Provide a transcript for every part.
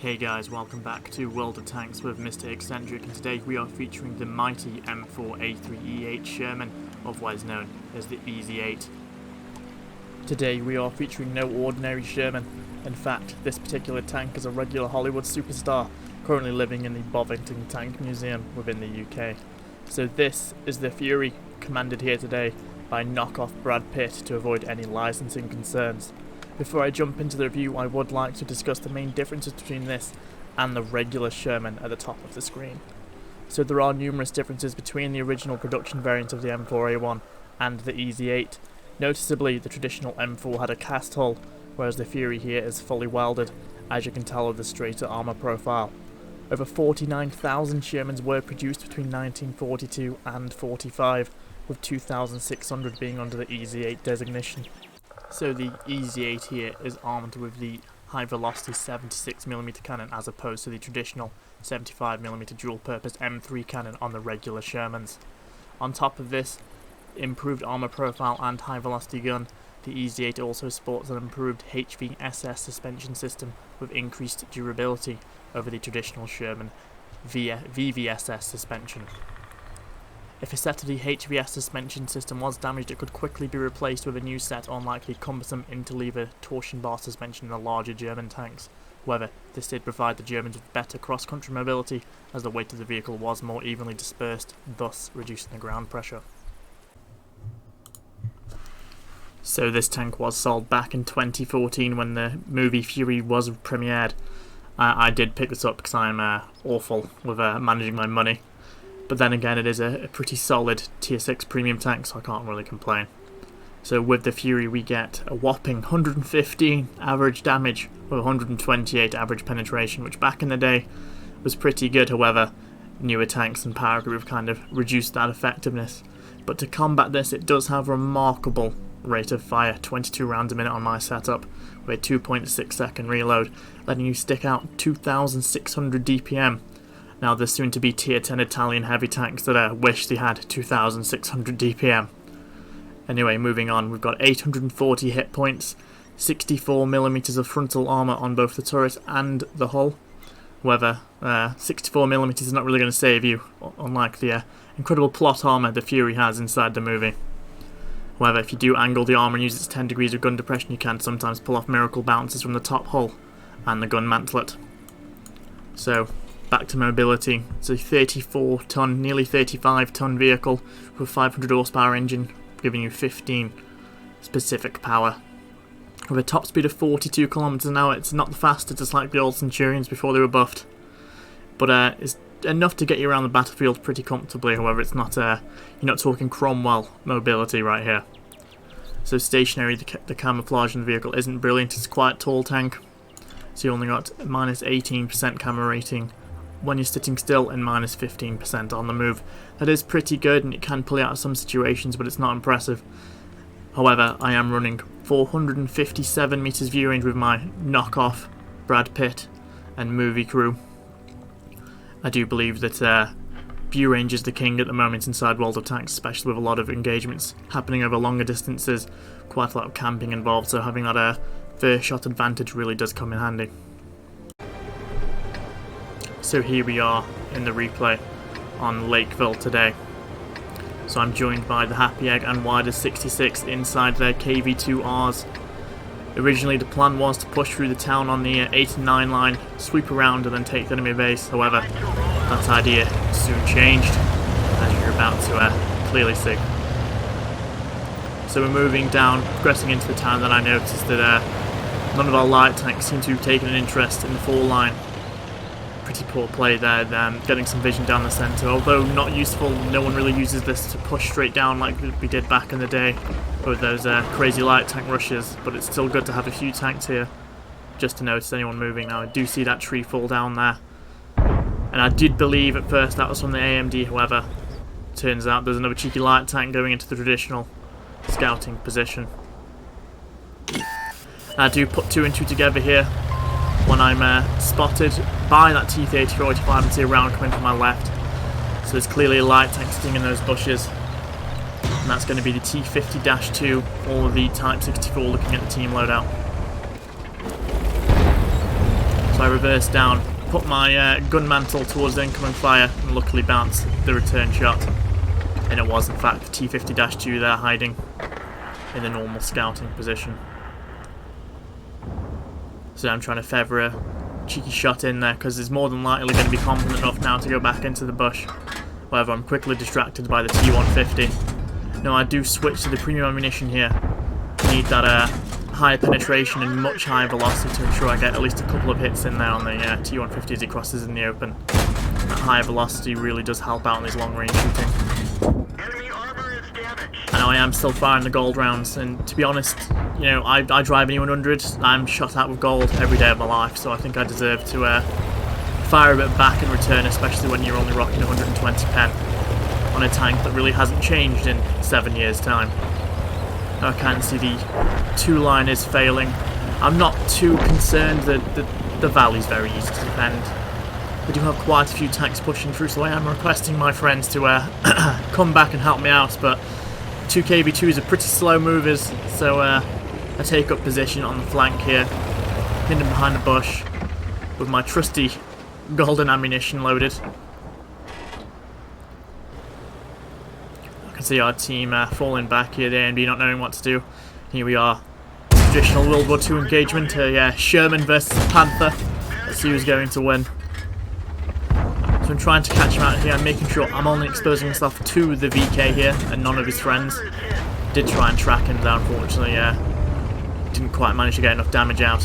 Hey guys, welcome back to World of Tanks with MrEggcentric, and today we are featuring the mighty M4A3E8 Sherman, otherwise known as the Easy 8. Today we are featuring no ordinary Sherman. In fact, this particular tank is a regular Hollywood superstar, currently living in the Bovington Tank Museum within the UK. So this is the Fury, commanded here today by knockoff Brad Pitt to avoid any licensing concerns. Before I jump into the review, I would like to discuss the main differences between this and the regular Sherman at the top of the screen. So there are numerous differences between the original production variant of the M4A1 and the Easy 8. Noticeably, the traditional M4 had a cast hull, whereas the Fury here is fully welded, as you can tell with the straighter armour profile. Over 49,000 Shermans were produced between 1942 and 45, with 2,600 being under the Easy 8 designation. So the Easy 8 here is armed with the high velocity 76mm cannon as opposed to the traditional 75mm dual purpose M3 cannon on the regular Shermans. On top of this improved armour profile and high velocity gun, the Easy 8 also sports an improved HVSS suspension system with increased durability over the traditional Sherman VVSS suspension. If a set of the HVS suspension system was damaged, it could quickly be replaced with a new set, unlike the cumbersome interlever torsion bar suspension in the larger German tanks. However, this did provide the Germans with better cross-country mobility, as the weight of the vehicle was more evenly dispersed, thus reducing the ground pressure. So this tank was sold back in 2014 when the movie Fury was premiered. I did pick this up because I'm awful with managing my money. But then again, it is a pretty solid tier 6 premium tank, so I can't really complain. So with the Fury we get a whopping 115 average damage with 128 average penetration, which back in the day was pretty good. However, newer tanks and power group kind of reduced that effectiveness. But to combat this, it does have a remarkable rate of fire, 22 rounds a minute on my setup, with a 2.6 second reload, letting you stick out 2,600 DPM. Now there's soon to be tier 10 Italian heavy tanks that wish they had 2,600 DPM. Anyway, moving on, we've got 840 hit points, 64mm of frontal armour on both the turret and the hull. However, 64mm is not really going to save you, unlike the incredible plot armour the Fury has inside the movie. However, if you do angle the armour and use its 10 degrees of gun depression, you can sometimes pull off miracle bounces from the top hull and the gun mantlet. So, back to mobility. It's a 34 ton, nearly 35 ton vehicle with a 500 horsepower engine, giving you 15 specific power. With a top speed of 42 kilometers an hour, it's not the fastest, just like the old Centurions before they were buffed. But it's enough to get you around the battlefield pretty comfortably. However, it's not you're not talking Cromwell mobility right here. So stationary, the camouflage in the vehicle isn't brilliant. It's quite a tall tank, so you only got minus 18% camo rating when you're sitting still and minus 15% on the move. That is pretty good, and it can pull you out of some situations, but it's not impressive. However, I am running 457 meters view range with my knockoff Brad Pitt and movie crew. I do believe that view range is the king at the moment inside World of Tanks, especially with a lot of engagements happening over longer distances, quite a lot of camping involved, so having that first shot advantage really does come in handy. So here we are in the replay on Lakeville today. So I'm joined by the Happy Egg and Wider 66 inside their KV-2Rs. Originally the plan was to push through the town on the 8 and 9 line, sweep around and then take the enemy base. However, that idea soon changed, as you're about to clearly see. So we're moving down, progressing into the town, then I noticed that none of our light tanks seem to have taken an interest in the 4 line. Pretty poor play there, getting some vision down the centre. Although not useful, no one really uses this to push straight down like we did back in the day with those crazy light tank rushes, but it's still good to have a few tanks here just to notice anyone moving. Now I do see that tree fall down there, and I did believe at first that was from the AMD. However, turns out there's another cheeky light tank going into the traditional scouting position. I do put 2 and 2 together here when I'm spotted by that T-34-85 and see a round coming from my left. So there's clearly a light tank sitting in those bushes, and that's going to be the T-50-2 or the Type 64 looking at the team loadout. So I reversed down, put my gun mantle towards the incoming fire, and luckily bounced the return shot. And it was in fact the T-50-2 there hiding in the normal scouting position. So I'm trying to feather a cheeky shot in there because it's more than likely going to be confident enough now to go back into the bush. However, I'm quickly distracted by the T-150. Now I do switch to the premium ammunition here. I need that higher penetration and much higher velocity to ensure I get at least a couple of hits in there on the T-150 as he crosses in the open. That higher velocity really does help out in these long range shooting. I know I am still firing the gold rounds, and to be honest, you know, I drive an E100, I'm shot at with gold every day of my life, so I think I deserve to fire a bit back in return, especially when you're only rocking 120 pen on a tank that really hasn't changed in 7 years' time. Now I can see the two-line is failing. I'm not too concerned that the valley's very easy to defend. We do have quite a few tanks pushing through, so I am requesting my friends to come back and help me out, but 2 KB2s are pretty slow movers, so I take up position on the flank here, hidden behind the bush, with my trusty golden ammunition loaded. I can see our team falling back here, the A and B not knowing what to do. Here we are, traditional World War II engagement, Sherman versus Panther. Let's see who's going to win. So I'm trying to catch him out here, I'm making sure I'm only exposing myself to the VK here and none of his friends. Did try and track him down, unfortunately, didn't quite manage to get enough damage out.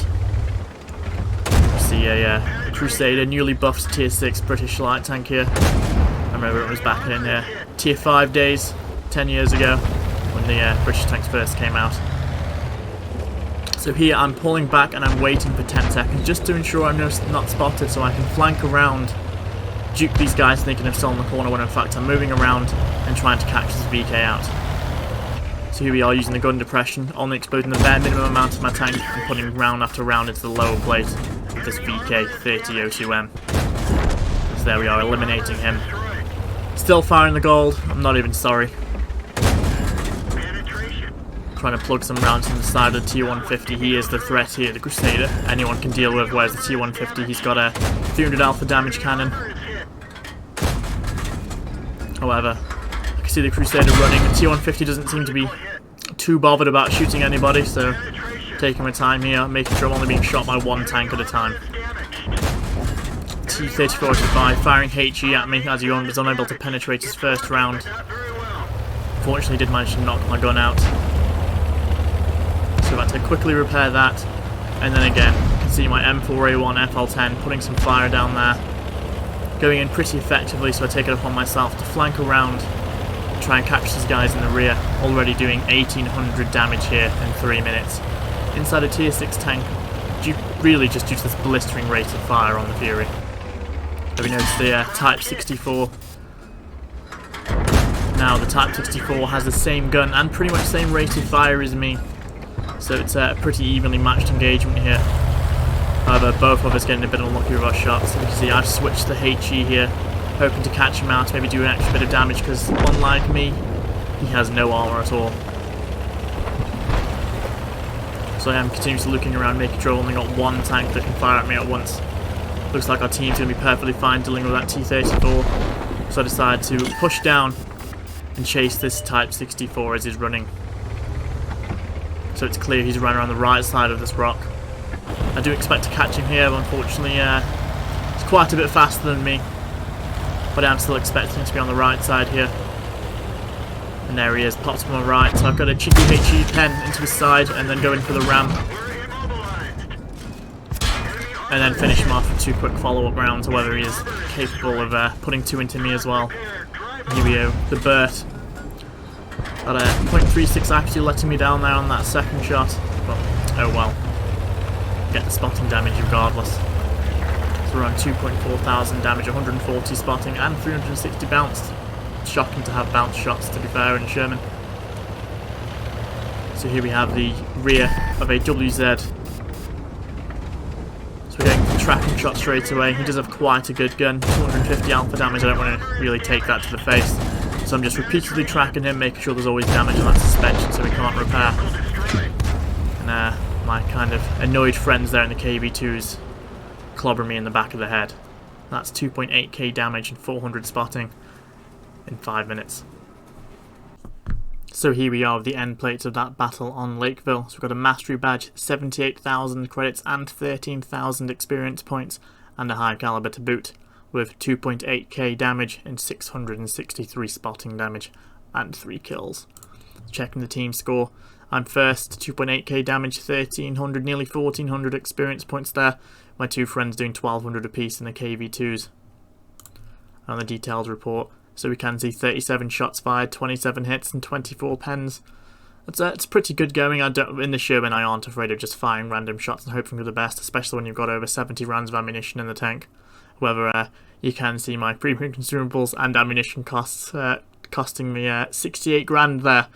See a Crusader, newly buffed tier 6 British light tank here. I remember it was back in tier 5 days, 10 years ago, when the British tanks first came out. So here I'm pulling back and I'm waiting for 10 seconds just to ensure I'm not spotted so I can flank around, dupe these guys thinking I'm still in the corner when in fact I'm moving around and trying to catch this VK out. So here we are using the gun depression, only exposing the bare minimum amount of my tank and putting round after round into the lower plate with this VK 3002M. So there we are, eliminating him. Still firing the gold, I'm not even sorry. Trying to plug some rounds in the side of the T-150, he is the threat here, the Crusader. Anyone can deal with, whereas the T-150, he's got a 300 alpha damage cannon. However, I can see the Crusader running. The T-150 doesn't seem to be too bothered about shooting anybody, so taking my time here, making sure I'm only being shot by one tank at a time. T-3485 firing HE at me as he was unable to penetrate his first round. Fortunately, did manage to knock my gun out. So I had to quickly repair that, and then again, you can see my M4A1 FL10 putting some fire down there. Going in pretty effectively, so I take it upon myself to flank around, try and catch these guys in the rear, already doing 1800 damage here in 3 minutes. Inside a tier 6 tank, really just due to this blistering rate of fire on the Fury. So we notice the Type 64. Now the Type 64 has the same gun and pretty much the same rate of fire as me, so it's a pretty evenly matched engagement here. However, both of us getting a bit unlucky with our shots. So you can see I've switched to HE here, hoping to catch him out, maybe do an extra bit of damage, because unlike me, he has no armour at all. So I am continuously looking around, making sure I've only got one tank that can fire at me at once. Looks like our team's going to be perfectly fine dealing with that T-34, so I decide to push down and chase this Type 64 as he's running. So it's clear he's running around the right side of this rock. I do expect to catch him here, but unfortunately he's quite a bit faster than me. But I'm still expecting to be on the right side here. And there he is, pops to my right, so I've got a cheeky HE pen into his side and then go in for the ramp. And then finish him off with 2 quick follow-up rounds, however he is capable of putting 2 into me as well. Here we go, the Burt. Got a .36 actually letting me down there on that second shot, but oh well. Get the spotting damage regardless. So around 2.4 thousand damage, 140 spotting and 360 bounced. Shocking to have bounce shots, to be fair, in Sherman. So here we have the rear of a WZ. So we're going for the tracking shot straight away. He does have quite a good gun, 250 alpha damage. I don't want to really take that to the face. So I'm just repeatedly tracking him, making sure there's always damage on that suspension so he can't repair. And my kind of annoyed friends there in the KB2s clobber me in the back of the head. That's 2.8k damage and 400 spotting in 5 minutes. So here we are with the end plates of that battle on Lakeville. So we've got a mastery badge, 78,000 credits and 13,000 experience points, and a high caliber to boot, with 2.8k damage and 663 spotting damage and 3 kills. Checking the team score, I'm first, 2.8k damage, 1300, nearly 1400 experience points there. My two friends doing 1200 apiece in the KV2s. On the details report, so we can see 37 shots fired, 27 hits and 24 pens. It's pretty good going. In the Sherman I aren't afraid of just firing random shots and hoping for the best, especially when you've got over 70 rounds of ammunition in the tank. However, you can see my premium consumables and ammunition costs costing me 68 grand there.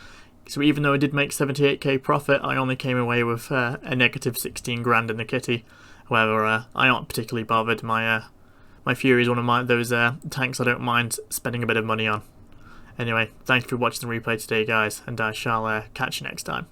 So even though I did make 78k profit, I only came away with a negative 16 grand in the kitty. However, I aren't particularly bothered. My Fury is one of those tanks I don't mind spending a bit of money on. Anyway, thank you for watching the replay today, guys, and I shall catch you next time.